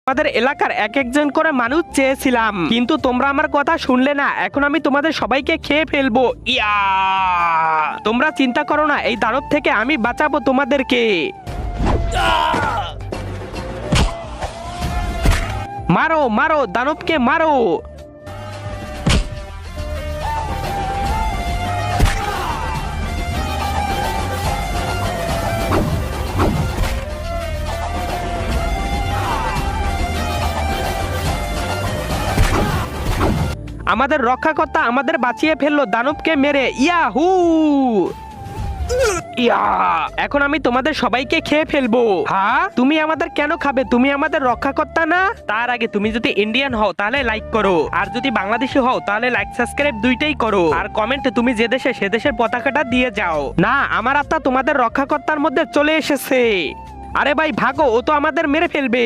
আমাদের এলাকার এক একজন করে মানুষ চেয়েছিলাম, কিন্তু তোমরা আমার কথা শুনলে না। এখন আমি তোমাদের সবাইকে খেয়ে ফেলবো। ইয়া! তোমরা চিন্তা করো না, এই দানব থেকে আমি বাঁচাবো তোমাদেরকে। মারো মারো, দানবকে মারো। আমাদের রক্ষাকর্তা আমাদের বাঁচিয়ে ফেললো দানবকে মেরে। ইয়াহু! ইয়া! এখন আমি তোমাদের সবাইকে খেয়ে ফেলবো। হ্যাঁ, তুমি আমাদের কেন খাবে? তুমি আমাদের রক্ষাকর্তা না? তার আগে তুমি যদি ইন্ডিয়ান হও তাহলে লাইক করো, আর যদি বাংলাদেশি হও তাহলে লাইক সাবস্ক্রাইব দুইটাই করো, আর কমেন্টে তুমি যে দেশে সে দেশের পতাকাটা দিয়ে যাও। না, আমার আত্মা তোমাদের রক্ষাকর্তার মধ্যে চলে এসেছে। আরে ভাই ভাগো, ও তো আমাদের মেরে ফেলবে।